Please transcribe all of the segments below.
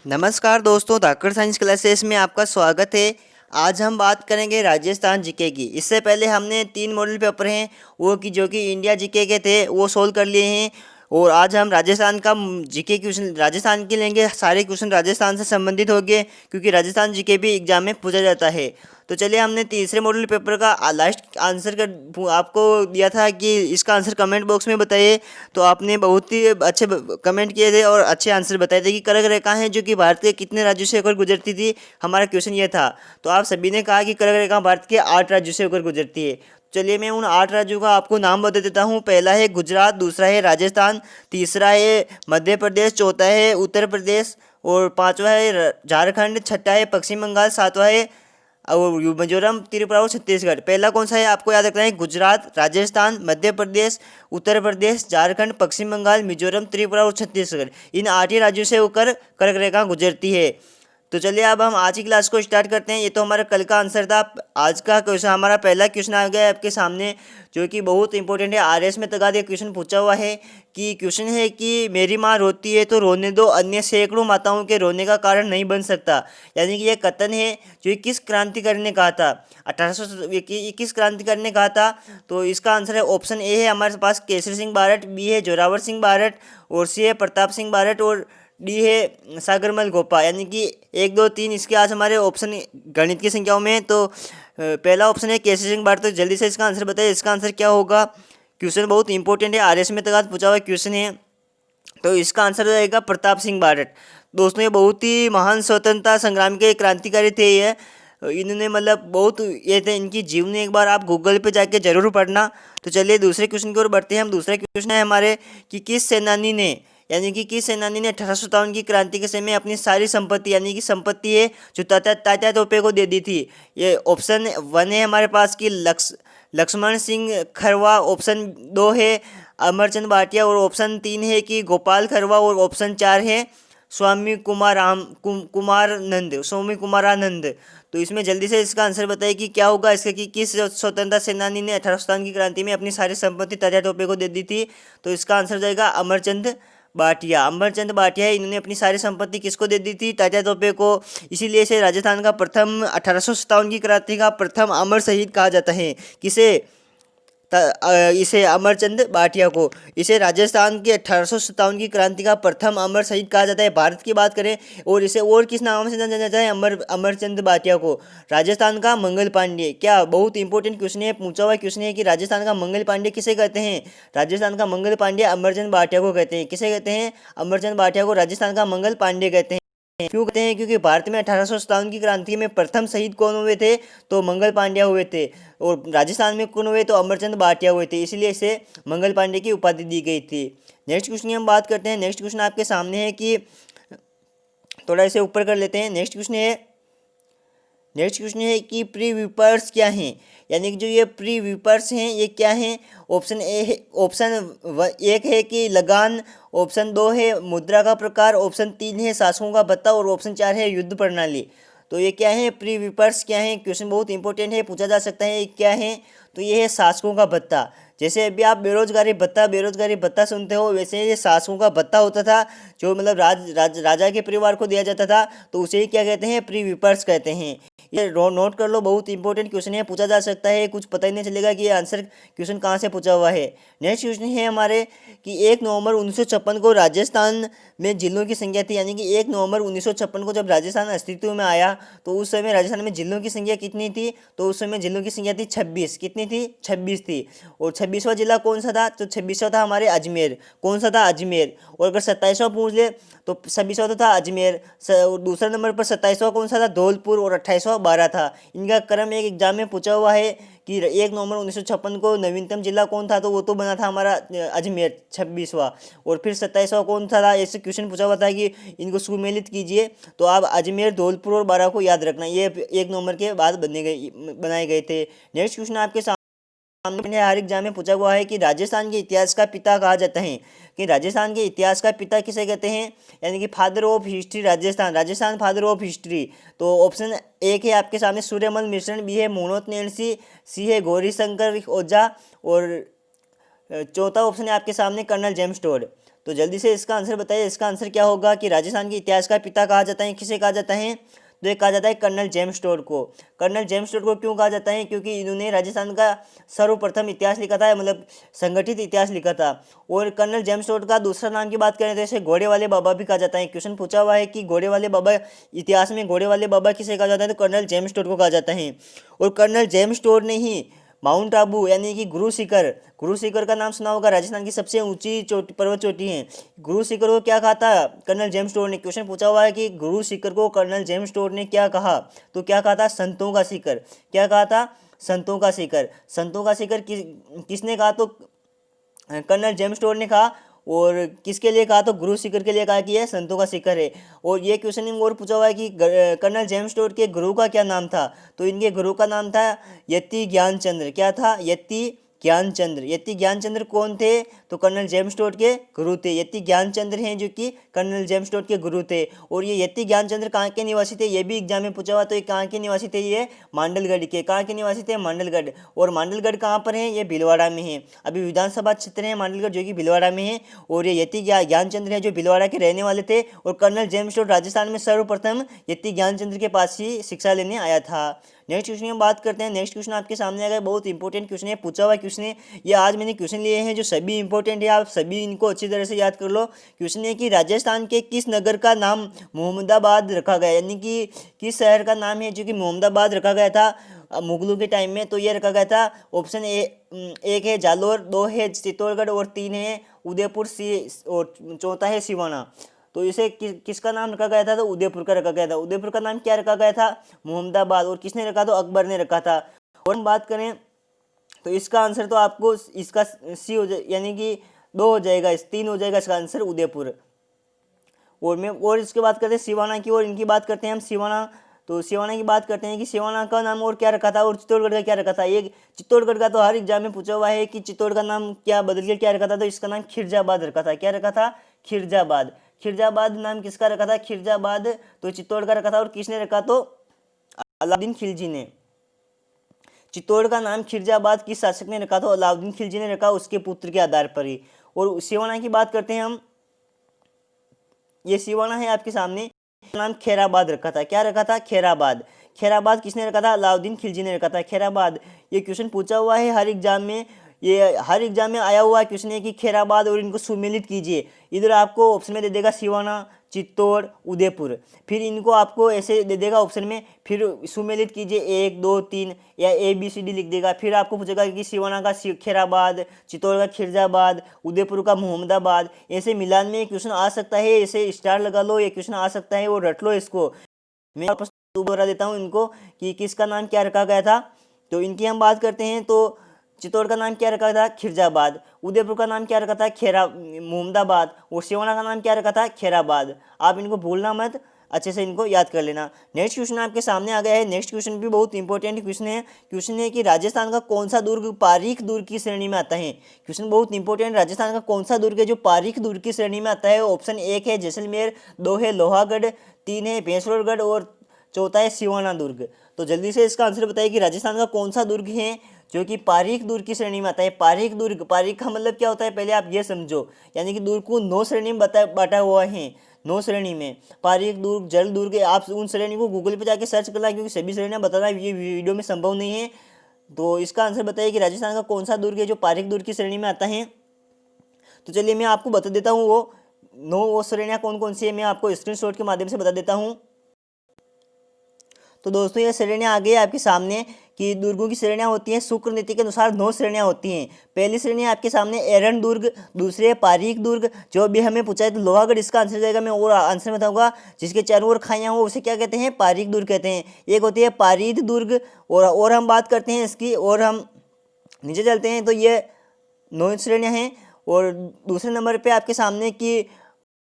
नमस्कार दोस्तों, धाकड़ science classes में आपका स्वागत है। आज हम बात करेंगे राजस्थान जीके की। इससे पहले हमने 3 मॉडल पेपर हैं वो कि जो कि इंडिया जीके के थे वो सोल्व कर लिए हैं। और आज हम राजस्थान का जीके क्वेश्चन राजस्थान के लेंगे। सारे क्वेश्चन राजस्थान से संबंधित होंगे क्योंकि राजस्थान जीके भी एग्जाम में पूछा जाता है। तो चलिए, हमने तीसरे मॉडल पेपर का लास्ट आंसर कर आपको दिया था कि इसका आंसर कमेंट बॉक्स में बताइए। तो आपने बहुत ही अच्छे कमेंट किए थे और अच्छे आंसर बताए थे कि कर्क रेखा है जो कि भारत के कितने राज्यों से होकर गुजरती थी। हमारा क्वेश्चन ये था। तो आप सभी ने कहा कि कर्क रेखा भारत के 8 राज्यों से होकर गुजरती है। चलिए, मैं उन 8 राज्यों का आपको नाम बता देता हूँ। पहला है गुजरात, दूसरा है राजस्थान, तीसरा है मध्य प्रदेश, चौथा है उत्तर प्रदेश और पांचवा है झारखंड, छठा है पश्चिम बंगाल, सातवां है और मिजोरम, त्रिपुरा और छत्तीसगढ़। पहला कौन सा है आपको याद रखना है। गुजरात, राजस्थान, मध्य प्रदेश, उत्तर प्रदेश, झारखंड, पश्चिम बंगाल, मिजोरम, त्रिपुरा और छत्तीसगढ़। इन 8 ही राज्यों से होकर कर्क रेखा गुजरती है। तो चलिए, अब हम आज की क्लास को स्टार्ट करते हैं। ये तो हमारा कल का आंसर था। आज का क्वेश्चन, हमारा पहला क्वेश्चन आ गया है आपके सामने जो कि बहुत इंपॉर्टेंट है। आरएस में तक ये क्वेश्चन पूछा हुआ है कि क्वेश्चन है कि मेरी माँ रोती है तो रोने दो, अन्य सैकड़ों माताओं के रोने का कारण नहीं बन सकता। यानी कि ये कथन है जो किस क्रांतिकारी ने कहा था। 1800 किस क्रांतिकारी ने कहा था। तो इसका आंसर है ऑप्शन ए है हमारे पास केसरी सिंह बारट, बी है जोरावर सिंह बारट और सी है प्रताप सिंह बारट और डी है सागरमल गोपा। यानी कि 1, 2, 3 इसके आज हमारे ऑप्शन गणित की संख्याओं में। तो पहला ऑप्शन है केसरी सिंह बारट। तो जल्दी से इसका आंसर बताइए, इसका आंसर क्या होगा। क्वेश्चन बहुत इंपॉर्टेंट है, आरएस में तक पूछा हुआ क्वेश्चन है। तो इसका आंसर रहेगा प्रताप सिंह बारट। दोस्तों, ये बहुत ही महान स्वतंत्रता संग्राम के क्रांतिकारी थे। ये इन्होंने मतलब बहुत ये थे, इनकी जीवनी एक बार आप गूगल पे जाके जरूर पढ़ना। तो चलिए दूसरे क्वेश्चन की ओर बढ़ते हैं हम। दूसरा क्वेश्चन है हमारे कि किस सेनानी ने, यानी कि किस सेनानी ने 1857 की क्रांति के समय अपनी सारी संपत्ति, यानी कि संपत्ति है जो तात्या तोपे को दे दी थी। ये ऑप्शन 1 है हमारे पास कि लक्ष्मण सिंह खरवा, ऑप्शन 2 है अमरचंद भाटिया और ऑप्शन 3 है कि गोपाल खरवा और ऑप्शन 4 है स्वामी कुमारानंद। तो इसमें जल्दी से इसका आंसर बताइए कि क्या होगा इसका, कि किस स्वतंत्रता सेनानी ने 1857 की क्रांति में अपनी सारी संपत्ति तात्या टोपे को दे दी थी। तो इसका आंसर जाएगा अमरचंद भाटिया। अमरचंद भाटिया है, इन्होंने अपनी सारी संपत्ति किसको दे दी थी, तात्या टोपे को। इसीलिए इसे राजस्थान का प्रथम 1857 की क्रांति का प्रथम अमर शहीद कहा जाता है। किसे, इसे अमरचंद भाटिया को। इसे राजस्थान के 1857 की क्रांति का प्रथम अमर शहीद कहा जाता है। भारत की बात करें और इसे और किस नाम से जाना जाता है, अमरचंद भाटिया को राजस्थान का मंगल पांडे। क्या बहुत इंपॉर्टेंट क्वेश्चन है, पूछा हुआ क्वेश्चन है कि राजस्थान का मंगल पांडे किसे कहते हैं। राजस्थान का मंगल पांडे अमरचंद भाटिया को कहते हैं। किसे कहते हैं, अमरचंद भाटिया को राजस्थान का मंगल पांडे कहते हैं। क्यों कहते हैं, क्योंकि भारत में 1857 की क्रांति में प्रथम शहीद कौन हुए थे, तो मंगल पांड्या हुए थे। और राजस्थान में कौन हुए, तो अमरचंद भाटिया हुए थे। इसलिए इसे मंगल पांडे की उपाधि दी गई थी। नेक्स्ट क्वेश्चन की हम बात करते हैं। नेक्स्ट क्वेश्चन आपके सामने है कि थोड़ा इसे ऊपर कर लेते हैं। नेक्स्ट क्वेश्चन है कि प्री विपर्स क्या हैं, यानी कि जो ये प्री विपर्स हैं ये क्या हैं। ऑप्शन ए है, ऑप्शन 1 है कि लगान, ऑप्शन 2 है मुद्रा का प्रकार, ऑप्शन 3 है शासकों का भत्ता और ऑप्शन 4 है युद्ध प्रणाली। तो ये क्या है, प्री विपर्स क्या है। क्वेश्चन बहुत इंपॉर्टेंट है, पूछा जा सकता है ये क्या है। तो ये है शासकों का भत्ता। जैसे अभी आप बेरोजगारी भत्ता सुनते हो, वैसे ये शासकों का भत्ता होता था जो मतलब राजा के परिवार को दिया जाता था। तो उसे ही क्या कहते हैं, प्री विपर्स कहते हैं। ये नोट कर लो, बहुत इंपॉर्टेंट क्वेश्चन है, पूछा जा सकता है। कुछ पता ही नहीं चलेगा कि ये आंसर क्वेश्चन कहाँ से पूछा हुआ है। नेक्स्ट क्वेश्चन है हमारे कि 1 नवंबर 1956 को राजस्थान में जिलों की संख्या थी, यानी कि 1 नवंबर 1956 को जब राजस्थान अस्तित्व में आया तो उस समय राजस्थान में जिलों की संख्या कितनी थी। तो उस समय जिलों की संख्या थी 26। कितनी थी, 26 थी। और 26वां जिला कौन सा था, तो 26वां था हमारे अजमेर। कौन सा था, अजमेर। और अगर 27वां पूछ ले तो 26वां तो था अजमेर। दूसरा नंबर पर 27वां कौन सा था, धौलपुर। और 28वां बारह था। इनका क्रम एक एग्जाम में पूछा हुआ है कि 1 नवंबर 1956 को नवीनतम जिला कौन था, तो वो तो बना था हमारा अजमेर 26वां। और फिर 27वां कौन सा था, ऐसे क्वेश्चन पूछा हुआ था कि इनको सुमेलित कीजिए। तो आप अजमेर, धौलपुर और बारह को याद रखना, ये 1 नवंबर के बाद बनाए गए थे। नेक्स्ट क्वेश्चन आपके सामने हर एग्जाम में पूछा हुआ है कि राजस्थान के इतिहास का पिता कहा जाता है। कि राजस्थान के इतिहास का पिता किसे कहते हैं, यानी कि father of history Rajasthan father of history. तो ऑप्शन 1 है आपके सामने सूर्यमल मिश्रण, बी है मोनोत नैन्सी, सी है गौरी शंकर ओझा और चौथा ऑप्शन है आपके सामने कर्नल जेम्स टोड। तो जल्दी से इसका आंसर बताइए। इसका आंसर क्या होगा कि राजस्थान के इतिहास का पिता कहा जाता है, किसे कहा जाता है? तो ये कहा जाता है कर्नल जेम्स टोड को। कर्नल जेम्स टोड को क्यों कहा जाता है? क्योंकि इन्होंने राजस्थान का सर्वप्रथम इतिहास लिखा था, मतलब संगठित इतिहास लिखा था। और कर्नल जेम्स टोड का दूसरा नाम की बात करें तो इसे घोड़े वाले बाबा भी कहा जाता है। क्वेश्चन पूछा हुआ है कि घोड़े वाले बाबा, इतिहास में घोड़े वाले बाबा किसे कहा जाता है? तो कर्नल जेम्स टोड को कहा जाता है। और कर्नल जेम्स टोड ने ही माउंट आबू यानी कि गुरु शिखर, गुरु शिखर का नाम सुना होगा, राजस्थान की सबसे ऊंची चोटी, पर्वत चोटी है। गुरु शिखर को क्या कहा था कर्नल जेम्स टोड ने? क्वेश्चन पूछा हुआ है कि गुरु शिखर को कर्नल जेम्स टोड ने क्या कहा? तो क्या कहा था? संतों का शिखर। क्या कहा था? संतों का शिखर। संतों का शिखर किसने कहा? तो कर्नल जेम्स टोड ने कहा। और किसके लिए कहा? तो गुरु शिखर के लिए कहा कि यह संतों का शिखर है। और ये क्वेश्चन और पूछा हुआ है कि कर्नल जेम्स टोड के गुरु का क्या नाम था? तो इनके गुरु का नाम था यति ज्ञानचंद्र। क्या था? यति ज्ञानचंद्र। यति ज्ञानचंद्र कौन थे? तो कर्नल जेम्स टोड के गुरु थे। यति ज्ञानचंद्र हैं जो कि कर्नल जेम्स टोड के गुरु थे। और ये यति ज्ञानचंद्र कहाँ के निवासी थे? ये भी एग्जाम में पूछा हुआ। तो ये कहाँ के निवासी थे? ये मांडलगढ़ के। कहाँ के निवासी थे? मांडलगढ़। और मांडलगढ़ कहाँ पर है? ये भीलवाड़ा में है। अभी विधानसभा क्षेत्र है मांडलगढ़ जो कि भीलवाड़ा में है। और ये यति ज्ञानचंद्र है जो भीलवाड़ा के रहने वाले थे। और कर्नल जेम्स टोड राजस्थान में सर्वप्रथम यति ज्ञानचंद्र के पास ही शिक्षा लेने आया था। नेक्स्ट क्वेश्चन की बात करते हैं। नेक्स्ट क्वेश्चन आपके सामने आ गया, बहुत इंपॉर्टेंट क्वेश्चन है, पूछा हुआ क्वेश्चन है। ये आज मैंने क्वेश्चन लिए हैं जो सभी इंपॉर्टेंट है, आप सभी इनको अच्छी तरह से याद कर लो। क्वेश्चन है कि राजस्थान के किस नगर का नाम मोहम्मदाबाद रखा गया, यानी कि किस शहर का नाम है जो कि मोहम्मदाबाद रखा गया था मुगलों के टाइम में? तो ये रखा गया था ऑप्शन एक है जालोर, दो है चित्तौड़गढ़ और तीन है उदयपुर, और चौथा है सिवाना। तो इसे किसका नाम रखा गया था? तो उदयपुर का रखा गया था। उदयपुर का नाम क्या रखा गया था? मोहम्मदाबाद। और किसने रखा? तो अकबर ने रखा था। और हम बात करें तो इसका आंसर तो आपको इसका सी हो जाए, यानी कि 2 हो जाएगा, इस 3 हो जाएगा इसका आंसर उदयपुर। और इसके बात करते हैं सिवाना की, और इनकी बात करते हैं हम सिवाना। तो सिवाना की बात करते हैं कि सिवाना का नाम और क्या रखा था और चित्तौड़गढ़ का क्या रखा था। ये चित्तौड़गढ़ का तो हर एग्जाम में पूछा हुआ है कि चित्तौड़ का नाम क्या बदल के क्या रखा था? तो इसका नाम खिरजाबाद रखा था। क्या रखा था? खिरजाबाद। खिरजाबाद नाम किसका रखा था? खिरजाबाद तो चित्तौड़ का रखा था। और किसने रखा? तो अलाउद्दीन खिलजी ने। चित्तौड़ का नाम खिरजाबाद किस शासक ने रखा? तो अलाउद्दीन खिलजी ने रखा, उसके पुत्र के आधार पर ही। और सिवाना की बात करते हैं हम। ये सिवाना है आपके सामने, नाम खैराबाद रखा था। क्या रखा था? खैराबाद। खैराबाद किसने रखा था? अलाउद्दीन खिलजी ने रखा था खैराबाद। ये क्वेश्चन पूछा हुआ है हर एग्जाम में, ये हर एग्जाम में आया हुआ क्वेश्चन है कि खैराबाद और इनको सुमेलित कीजिए। इधर आपको ऑप्शन में दे देगा सिवाना, चित्तौड़, उदयपुर, फिर इनको आपको ऐसे दे देगा ऑप्शन में, फिर सुमेलित कीजिए 1 2 3 या ABCD लिख देगा। फिर आपको पूछेगा कि सिवाना का खैराबाद, चित्तौड़ का खिरजाबाद, उदयपुर का मोहम्मदाबाद। ऐसे मिलान में क्वेश्चन आ सकता है, ऐसे स्टार लगा लो, ये क्वेश्चन आ सकता है और रट लो इसको। मैं वापस दोबारा देता हूँ इनको कि किसका नाम क्या रखा गया था। तो इनकी हम बात करते हैं तो चित्तौड़ का नाम क्या रखा था? खिरजाबाद। उदयपुर का नाम क्या रखा था? मोहम्मदाबाद। और सिवाना का नाम क्या रखा था? खैराबाद। आप इनको भूलना मत, अच्छे से इनको याद कर लेना। नेक्स्ट क्वेश्चन आपके सामने आ गया है। नेक्स्ट क्वेश्चन भी बहुत इंपॉर्टेंट क्वेश्चन है। क्वेश्चन है कि राजस्थान का कौन सा दुर्ग पारीख दुर्ग की श्रेणी में आता है? क्वेश्चन बहुत इंपॉर्टेंट। राजस्थान का कौन सा दुर्ग है जो पारीख दुर्ग की श्रेणी में आता है? ऑप्शन 1 है जैसलमेर, 2 है लोहागढ़, 3 है भैंसरोगढ़ और चौथा है सिवाना दुर्ग। तो जल्दी से इसका आंसर बताइए कि राजस्थान का कौन सा दुर्ग है जो कि पारीख दुर्ग की श्रेणी में आता है? पारीख दुर्ग, पारीख का मतलब क्या होता है पहले आप ये समझो, यानी कि दुर्ग को 9 श्रेणी में बांटा हुआ है। 9 श्रेणी में पारीख दुर्ग, जल दुर्ग, आप उन श्रेणी को गूगल पे जाके सर्च करना, क्योंकि सभी श्रेणियां बताना ये वीडियो में संभव नहीं है। तो इसका आंसर बताइए कि राजस्थान का कौन सा दुर्ग है जो पारीख दुर्ग की श्रेणी में आता है। तो चलिए मैं आपको बता देता हूँ वो 9 श्रेणियाँ कौन कौन सी है, मैं आपको स्क्रीनशॉट के माध्यम से बता देता हूँ। तो दोस्तों ये श्रेणियाँ आ गई आपके सामने कि दुर्गों की श्रेणियाँ होती हैं शुक्र नीति के अनुसार 9 श्रेणियाँ होती हैं। पहली श्रेणी आपके सामने एरन दुर्ग, दूसरे है पारीख दुर्ग, जो भी हमें पूछा है तो लोहागढ़ इसका आंसर जाएगा। मैं और आंसर बताऊंगा, जिसके चारों ओर खाइयाँ हो उसे क्या कहते हैं? पारीख दुर्ग कहते हैं। एक होती है पारीद दुर्ग, और हम बात करते हैं इसकी, और हम नीचे चलते हैं तो ये 9 श्रेणियाँ हैं। और दूसरे नंबर पर आपके सामने की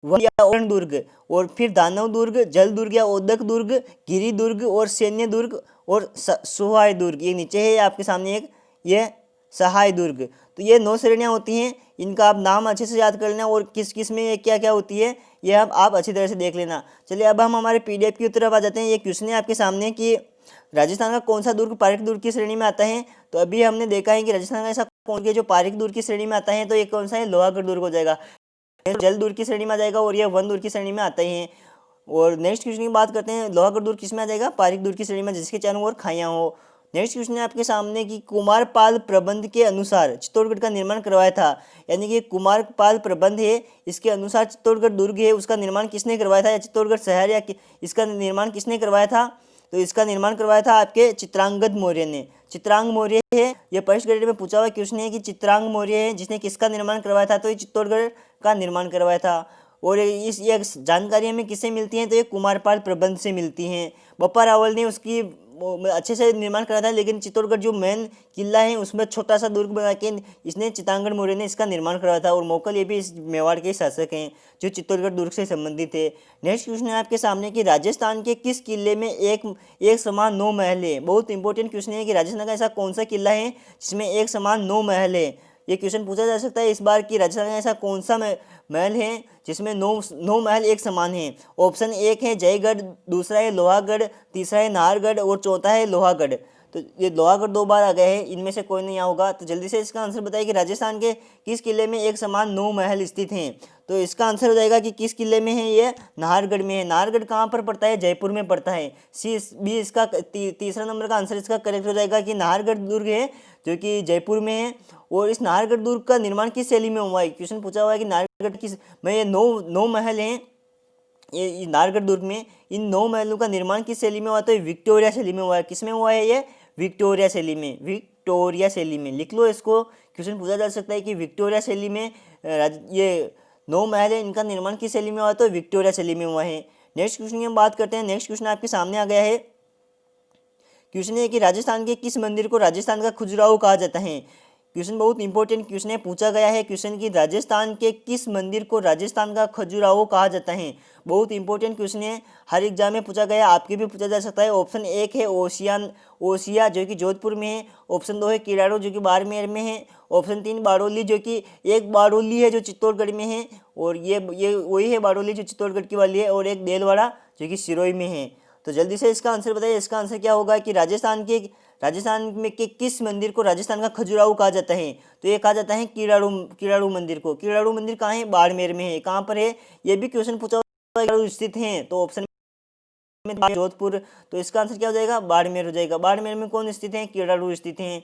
वह या ओरण दुर्ग, और फिर दानव दुर्ग, जल दुर्ग या ओदक दुर्ग, गिरी दुर्ग और सैन्य दुर्ग और सहाय दुर्ग। ये नीचे है आपके सामने एक ये सहाय दुर्ग। तो ये 9 श्रेणियाँ होती हैं, इनका आप नाम अच्छे से याद कर लेना और किस किस में ये क्या क्या होती है ये आप अच्छी तरह से देख लेना। चलिए अब हम हमारे PDF की तरफ आ जाते हैं। ये क्वेश्चन है आपके सामने कि राजस्थान का कौन सा दुर्ग पारीख दुर्ग की श्रेणी में आता है। तो अभी हमने देखा है कि राजस्थान का ऐसा कौन है जो पारीख दुर्ग की श्रेणी में आता है, तो ये कौन सा है? लोहागढ़ दुर्ग हो जाएगा। जल दूर की श्रेणी में आ जाएगा और यह वन दूर की श्रेणी में आता ही है। और नेक्स्ट क्वेश्चन की बात करते हैं, लोहागढ़ दुर्ग किस में आ जाएगा, पारीक दुर्ग की श्रेणी में, जिसके चारों ओर खाइयां हो। नेक्स्ट क्वेश्चन है आपके सामने कि कुमारपाल प्रबंध के अनुसार चित्तौड़गढ़ का निर्माण करवाया था, यानी कि कुमारपाल प्रबंध है, इसके अनुसार चित्तौड़गढ़ दुर्ग है उसका निर्माण किसने करवाया था, या चित्तौड़गढ़ शहर या इसका निर्माण किसने करवाया था, तो इसका निर्माण करवाया था आपके चित्रांगद मौर्य ने। चित्रांग मौर्य है, ये फर्स्ट ग्रेड में पूछा हुआ क्वेश्चन है कि चित्रांग मौर्य है जिसने किसका निर्माण करवाया था, तो ये चित्तौड़गढ़ का निर्माण करवाया था। और ये जानकारी हमें किससे मिलती है, तो ये कुमारपाल प्रबंध से मिलती हैं। बप्पा रावल ने उसकी अच्छे से निर्माण करा था, लेकिन चित्तौड़गढ़ जो मेन किला है उसमें छोटा सा दुर्ग बना के इसने चित्रांगद मौर्य ने इसका निर्माण करवाया था। और मोकल ये भी इस मेवाड़ के शासक हैं जो चित्तौड़गढ़ दुर्ग से संबंधित है। नेक्स्ट क्वेश्चन है आपके सामने कि राजस्थान के किस किले में एक समान 9 महल है। बहुत इंपॉर्टेंट क्वेश्चन है कि राजस्थान का ऐसा कौन सा किला है जिसमें एक समान 9 महल है। ये क्वेश्चन पूछा जा सकता है इस बार कि राजस्थान का ऐसा कौन सा महल है जिसमें नौ महल एक समान है। ऑप्शन 1 है जयगढ़, दूसरा है लोहागढ़, तीसरा है नाहरगढ़ और चौथा है लोहागढ़। तो ये लोहागढ़ 2 बार आ गए हैं, इनमें से कोई नहीं होगा। तो जल्दी से इसका आंसर बताइए कि राजस्थान के किस किले में एक समान 9 महल स्थित हैं। तो इसका आंसर हो जाएगा कि किस किले में है, ये नाहरगढ़ में है। नाहरगढ़ कहाँ पर पड़ता है, जयपुर में पड़ता है। बी इसका तीसरा नंबर का आंसर इसका करेक्ट हो जाएगा कि नाहरगढ़ दुर्ग है जो कि जयपुर में है। और इस नाहरगढ़ दुर्ग का निर्माण किस शैली में हुआ है, क्वेश्चन पूछा हुआ है कि नाहरगढ़ किस में ये नौ महल हैं ये नाहरगढ़ दुर्ग में, इन 9 महलों का निर्माण किस शैली में हुआ, तो विक्टोरिया शैली में हुआ है। किसमें हुआ है ये, विक्टोरिया शैली में। विक्टोरिया शैली में लिख लो इसको, क्वेश्चन पूछा जा सकता है कि विक्टोरिया शैली में ये 9 महल है इनका निर्माण किस शैली में हुआ, तो विक्टोरिया शैली में हुआ है। नेक्स्ट क्वेश्चन की हम बात करते हैं। नेक्स्ट क्वेश्चन आपके सामने आ गया है, क्वेश्चन है कि राजस्थान के किस मंदिर को राजस्थान का खजुराहो कहा जाता है। क्वेश्चन बहुत इंपॉर्टेंट क्वेश्चन है, पूछा गया है क्वेश्चन कि राजस्थान के किस मंदिर को राजस्थान का खजुराहो कहा जाता है। बहुत इंपॉर्टेंट क्वेश्चन है, हर एग्जाम में पूछा गया, आपके भी पूछा जा सकता है। ऑप्शन 1 है ओसिया जो कि जोधपुर में है। ऑप्शन 2 है किराड़ो जो कि बाड़मेर में है। ऑप्शन 3 बाड़ोली जो कि एक बाड़ोली है जो चित्तौड़गढ़ में है, और ये वही है बाड़ोली जो चित्तौड़गढ़ की वाली है। और एक देलवाड़ा जो कि सिरोही में है। तो जल्दी से इसका आंसर बताइए, इसका आंसर क्या होगा कि राजस्थान में के किस मंदिर को राजस्थान का खजुराहो कहा जाता है, तो ये कहा जाता है किराड़ू मंदिर को। किराड़ू मंदिर कहाँ है, बाड़मेर में है। कहाँ पर है, ये भी क्वेश्चन पूछा स्थित हैं, तो ऑप्शन में जोधपुर, तो इसका आंसर क्या हो जाएगा, बाड़मेर हो जाएगा। बाड़मेर में कौन स्थित है, किराड़ू स्थित हैं।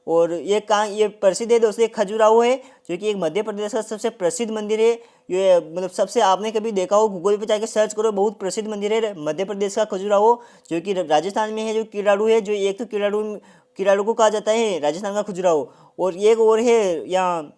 और ये कहाँ, ये प्रसिद्ध है दोस्तों, खजुराहो है जो कि एक मध्य प्रदेश का सबसे प्रसिद्ध मंदिर है। ये मतलब सबसे, आपने कभी देखा हो, गूगल पे जाके सर्च करो, बहुत प्रसिद्ध मंदिर है मध्य प्रदेश का खजुराहो जो कि राजस्थान में है। जो किराड़ू है, जो एक तो किराड़ू को कहा जाता है राजस्थान का खजुराहो, और एक और है यहाँ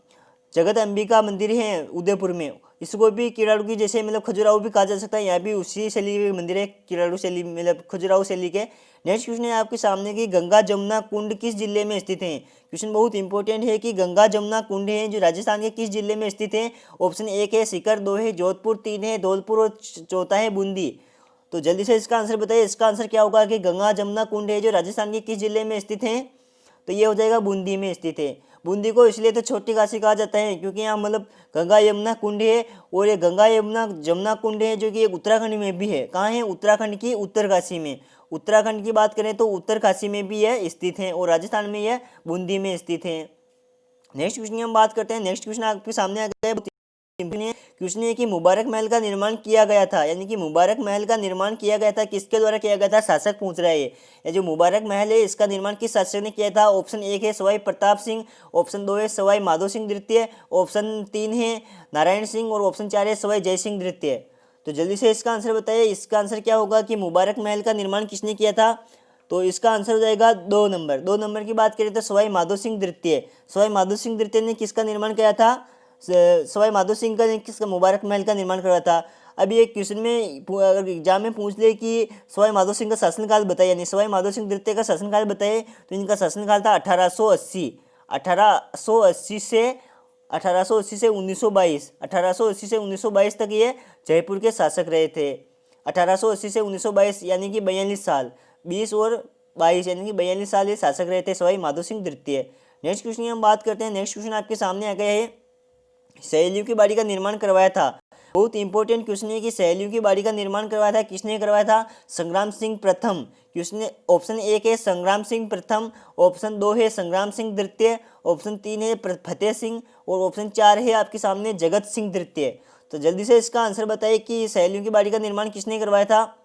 जगत अंबिका मंदिर है उदयपुर में, इसको भी किराड़ू की जैसे मतलब खजुराहो भी कहा जा सकता है। यहाँ भी उसी शैली के मंदिर है, किराड़ू शैली मतलब खजुराहो शैली के। नेक्स्ट क्वेश्चन है आपके सामने कि गंगा जमुना कुंड किस जिले में स्थित है। क्वेश्चन बहुत इंपॉर्टेंट है कि गंगा जमुना कुंड है जो राजस्थान के किस जिले में स्थित है। ऑप्शन 1 है सीकर, 2 है जोधपुर, 3 है धौलपुर और चौथा है बूंदी। तो जल्दी से इसका आंसर बताइए, इसका आंसर क्या होगा कि गंगा जमुना कुंड है जो राजस्थान के किस जिले में स्थित है, तो ये हो जाएगा बूंदी में स्थित है। बूंदी को इसलिए तो छोटी काशी कहा जाता है क्योंकि यहाँ मतलब गंगा यमुना कुंड है, और ये गंगा जमुना कुंड है जो कि एक उत्तराखंड में भी है। कहाँ है, उत्तराखंड की उत्तरकाशी में। उत्तराखंड की बात करें तो उत्तरकाशी में भी यह स्थित है, और राजस्थान में यह बूंदी में स्थित है। नेक्स्ट क्वेश्चन की हम बात करते हैं। नेक्स्ट क्वेश्चन आपके सामने आ गया है, क्वेश्चन है कि मुबारक महल का निर्माण किया गया था, यानी कि मुबारक महल का निर्माण किया गया था किसके द्वारा किया गया था, शासक पूछ रहा है। ये जो मुबारक महल है इसका निर्माण किस शासक ने किया था। ऑप्शन 1 है सवाई प्रताप सिंह, ऑप्शन 2 है सवाई माधो सिंह द्वितीय, ऑप्शन 3 है नारायण सिंह, और ऑप्शन 4 है सवाई जय सिंह द्वितीय। तो जल्दी से इसका आंसर बताइए, इसका आंसर क्या होगा कि मुबारक महल का निर्माण किसने किया था, तो इसका आंसर हो जाएगा 2 नंबर। 2 नंबर की बात करें तो सवाई माधो सिंह द्वितीय। सवाई माधो सिंह द्वितीय ने किसका निर्माण किया था, सवाई माधो सिंह का किसका मुबारक महल का निर्माण करवाया था। अभी एक क्वेश्चन में अगर एग्जाम में पूछ ले कि सवाई माधो सिंह का शासनकाल बताइए, यानी सवाई माधो सिंह द्वितीय का शासनकाल बताइए, तो इनका शासनकाल था 1880 से 1922। 1880 से 1922 तक ये जयपुर के शासक रहे थे। 1880 से 1922 यानी कि 42 साल, 20 और 22 यानी कि 42 साल ये शासक रहे थे सवाई माधो सिंह द्वितीय। नेक्स्ट क्वेश्चन की हम बात करते हैं। नेक्स्ट क्वेश्चन आपके सामने आ गया है, सहेलियों की बाड़ी का निर्माण करवाया था। बहुत इंपॉर्टेंट क्वेश्चन है कि सहेलियों की बाड़ी का निर्माण करवाया था किसने करवाया था, संग्राम सिंह प्रथम। क्वेश्चन ऑप्शन 1 है संग्राम सिंह प्रथम, ऑप्शन 2 है संग्राम सिंह द्वितीय, ऑप्शन 3 है फतेह सिंह, और ऑप्शन 4 है आपके सामने जगत सिंह द्वितीय। तो जल्दी से इसका आंसर बताइए कि सहेलियों की बाड़ी का निर्माण किसने करवाया था।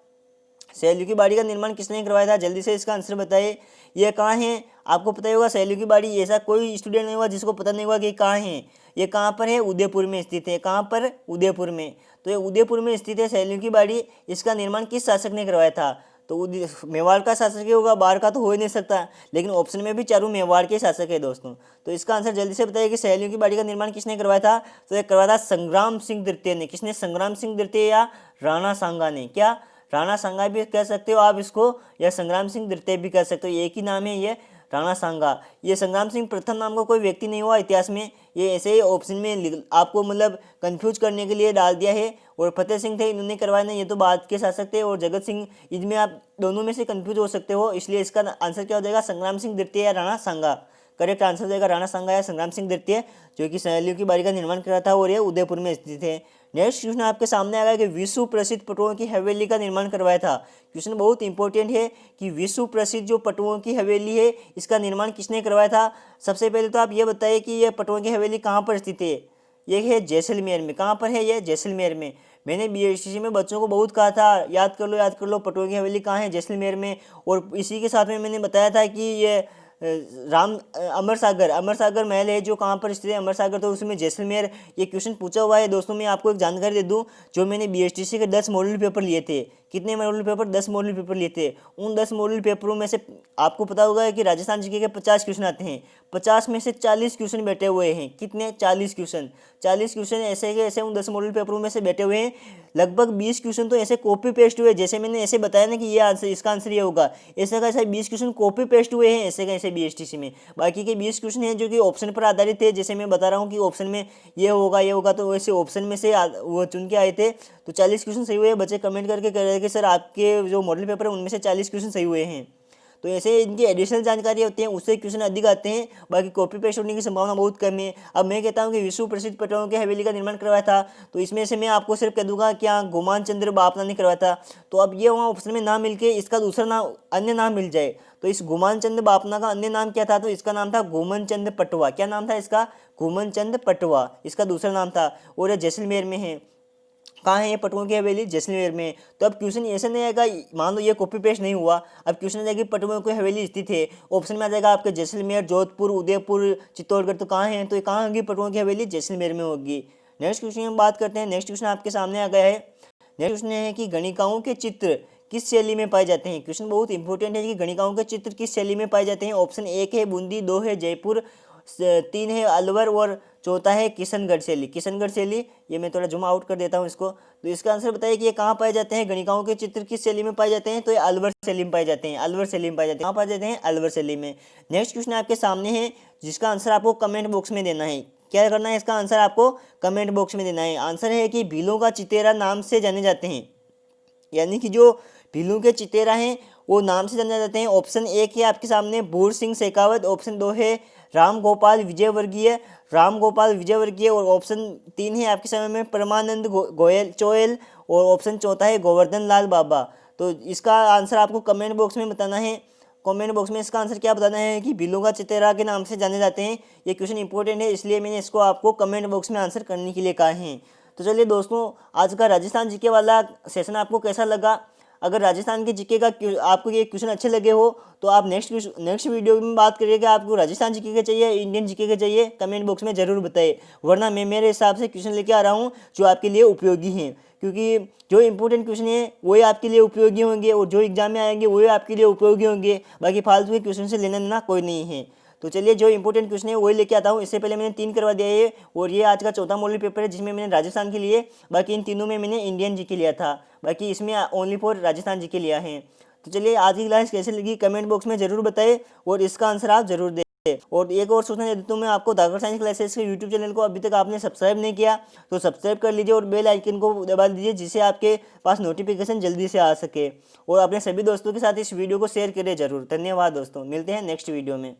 सहेलियों की बाड़ी का निर्माण किसने करवाया था, जल्दी से इसका आंसर बताइए। ये कहाँ है, आपको पता ही होगा सहेलियों की बाड़ी, ऐसा कोई स्टूडेंट नहीं होगा जिसको पता नहीं होगा कि कहाँ है। ये कहाँ पर है, उदयपुर में स्थित है। कहाँ पर, उदयपुर में। तो ये उदयपुर में स्थित है सहेलियों की बाड़ी। इसका निर्माण किस शासक ने करवाया था, तो मेवाड़ का शासक ही होगा, बाढ़ का तो हो ही नहीं सकता। लेकिन ऑप्शन में भी चारों मेवाड़ के शासक है दोस्तों। तो इसका आंसर जल्दी से बताइए कि सहेलियों की बाड़ी का निर्माण किसने करवाया था। तो ये करवाया था संग्राम सिंह द्वितीय ने। किसने, संग्राम सिंह द्वितीय या राणा सांगा ने। क्या, राणा सांगा भी कह सकते हो आप इसको, या संग्राम सिंह द्वितीय भी कह सकते हो, एक ही नाम है ये, राणा सांगा। ये संग्राम सिंह प्रथम नाम का कोई व्यक्ति नहीं हुआ इतिहास में, ये ऐसे ही ऑप्शन में आपको मतलब कंफ्यूज करने के लिए डाल दिया है। और फतेह सिंह थे, इन्होंने करवाया नहीं, ये तो बाद के शासक थे। और जगत सिंह, इनमें आप दोनों में से कंफ्यूज हो सकते हो, इसलिए इसका आंसर क्या हो जाएगा, संग्राम सिंह द्वितीय या राणा सांगा। करेक्ट आंसर हो जाएगा राणा सांगा या संग्राम सिंह द्वितीय, जो कि सहेलियों की बाड़ी का निर्माण करा था और ये उदयपुर में स्थित है। नेक्स्ट क्वेश्चन आपके सामने आएगा कि विश्व प्रसिद्ध पटुओं की हवेली का निर्माण करवाया था। क्वेश्चन बहुत इंपॉर्टेंट है कि विश्व प्रसिद्ध जो पटुओं की हवेली है, इसका निर्माण किसने करवाया था। सबसे पहले तो आप ये बताइए कि यह पटुओं की हवेली कहाँ पर स्थित है। ये है जैसलमेर में। कहाँ पर है ये, जैसलमेर में। मैंने बीएसटीसी में बच्चों को बहुत कहा था याद कर लो पटुओं की हवेली कहाँ है, जैसलमेर में। और इसी के साथ में मैंने बताया था कि ये अमर सागर महल है जो कहाँ पर स्थित है, अमर सागर, तो उसमें जैसलमेर। ये क्वेश्चन पूछा हुआ है दोस्तों। मैं आपको एक जानकारी दे दूं, जो मैंने बीएसटीसी के 10 मॉडल पेपर लिए थे। कितने मॉडल पेपर, 10 मॉडल पेपर लिए थे। उन 10 मॉडल पेपरों में से आपको पता होगा कि राजस्थान जीके के 50 क्वेश्चन आते हैं। 50 में से 40 क्वेश्चन बैठे हुए हैं। कितने, 40 क्वेश्चन। 40 क्वेश्चन ऐसे के ऐसे उन 10 मॉडल पेपरों में से बैठे हुए हैं। लगभग 20 क्वेश्चन तो ऐसे कॉपी पेस्ट हुए, जैसे मैंने ऐसे बताया ना कि ये आंसर, इसका आंसर ये होगा, ऐसे का ऐसा 20 क्वेश्चन कॉपी पेस्ट हुए हैं ऐसे का ऐसे बीएसटीसी में। बाकी के 20 क्वेश्चन हैं जो कि ऑप्शन पर आधारित थे, जैसे मैं बता रहा हूँ कि ऑप्शन में ये होगा, तो वैसे ऑप्शन में से वो चुन के आए थे। तो 40 क्वेश्चन सही हुए। बच्चे कमेंट करके कह रहे हैं कि सर आपके जो मॉडल पेपर है उनमें से 40 क्वेश्चन सही हुए हैं। तो ऐसे इनकी एडिशनल जानकारी होती है, उससे क्वेश्चन अधिक आते हैं, बाकी कॉपी पेस्ट होने की संभावना बहुत कम है। अब मैं कहता हूँ कि विश्व प्रसिद्ध पटुओं की हवेली का निर्माण करवाया था, तो इसमें से मैं आपको सिर्फ कह दूंगा क्या गुमान चंद्र बापना ने करवाया था। तो अब ये वहाँ ऑप्शन में ना मिलके इसका दूसरा नाम, अन्य नाम मिल जाए, तो इस गुमान चंद बापना का अन्य नाम क्या था, तो इसका नाम था गोमन चंद पटवा। क्या नाम था इसका, गोमन चंद पटवा, इसका दूसरा नाम था। और ये जैसलमेर में है। कहाँ है ये पटुओं की हवेली, जैसलमेर में। तो अब क्वेश्चन ऐसे नहीं आएगा, मान लो ये कॉपी पेस्ट नहीं हुआ, अब क्वेश्चन आ जाएगी पटुओं की हवेली स्थित है, ऑप्शन में आ जाएगा आपके जैसलमेर, जोधपुर, उदयपुर, चित्तौड़गढ़। तो कहाँ है, तो ये कहाँ होगी पटुओं की हवेली, जैसलमेर में होगी। नेक्स्ट क्वेश्चन हम बात करते हैं। नेक्स्ट क्वेश्चन आपके सामने आ गया है। नेक्स्ट क्वेश्चन है कि गणिकाओं के चित्र किस शैली में पाए जाते हैं। क्वेश्चन बहुत इंपॉर्टेंट है कि गणिकाओं के चित्र किस शैली में पाए जाते हैं। ऑप्शन 1 है बूंदी, 2 है जयपुर, 3 है अलवर और चौथा है किशनगढ़ शैली। किशनगढ़ शैली, ये मैं थोड़ा जूम आउट कर देता हूँ इसको। तो इसका आंसर बताइए कि ये कहाँ पाए जाते हैं, गणिकाओं के चित्र किस शैली में पाए जाते हैं। तो ये अलवर शैली में पाए जाते हैं, अलवर शैली में पाए जाते हैं। कहाँ पाए जाते हैं, अलवर शैली में। नेक्स्ट क्वेश्चन आपके सामने है, जिसका आंसर आपको कमेंट बॉक्स में देना है। क्या करना है, इसका आंसर आपको कमेंट बॉक्स में देना है। आंसर है कि भीलों का चितेरा नाम से जाने जाते हैं, यानी कि जो भीलू के चितेरा हैं वो नाम से जाने जाते हैं। ऑप्शन 1 है आपके सामने बूढ़ सिंह शेखावत, ऑप्शन 2 है राम गोपाल विजयवर्गीय, और ऑप्शन 3 है आपके समय में परमानंद गोयल चोयल, और ऑप्शन चौथा है गोवर्धन लाल बाबा। तो इसका आंसर आपको कमेंट बॉक्स में बताना है। कमेंट बॉक्स में इसका आंसर क्या बताना है कि भीलू का चितेरा के नाम से जाने जाते हैं। ये क्वेश्चन इंपॉर्टेंट है, इसलिए मैंने इसको आपको कमेंट बॉक्स में आंसर करने के लिए कहा है। तो चलिए दोस्तों, आज का राजस्थान जीके वाला सेशन आपको कैसा लगा। अगर राजस्थान के जीके का आपको ये क्वेश्चन अच्छे लगे हो तो आप नेक्स्ट वीडियो में बात करिएगा आपको राजस्थान जीके के चाहिए, इंडियन जीके के चाहिए, कमेंट बॉक्स में ज़रूर बताइए। वरना मैं मेरे हिसाब से क्वेश्चन लेके आ रहा हूँ जो आपके लिए उपयोगी हैं, क्योंकि जो इंपॉर्टेंट क्वेश्चन है वही आपके लिए उपयोगी होंगे और जो एग्जाम में आएंगे वही आपके लिए उपयोगी होंगे। बाकी फालतू के क्वेश्चन से लेना देना कोई नहीं है। तो चलिए, जो इंपॉर्टेंट क्वेश्चन है वही लेके आता हूँ। इससे पहले मैंने 3 करवा दिया है और ये आज का चौथा मॉडल पेपर है जिसमें मैंने राजस्थान के लिए, बाकी इन तीनों में मैंने इंडियन जीके लिया था, बाकी इसमें ओनली फॉर राजस्थान जीके लिया है। तो चलिए, आज की क्लास कैसे लगी कमेंट बॉक्स में ज़रूर बताएं और इसका आंसर आप जरूर दें। और एक और सूचना दे देता हूँ मैं आपको, धाकड़ साइंस क्लासेस के यूट्यूब चैनल को अभी तक आपने सब्सक्राइब नहीं किया तो सब्सक्राइब कर लीजिए और बेल आइकन को दबा दीजिए, जिससे आपके पास नोटिफिकेशन जल्दी से आ सके। और अपने सभी दोस्तों के साथ इस वीडियो को शेयर करें जरूर। धन्यवाद दोस्तों, मिलते हैं नेक्स्ट वीडियो में।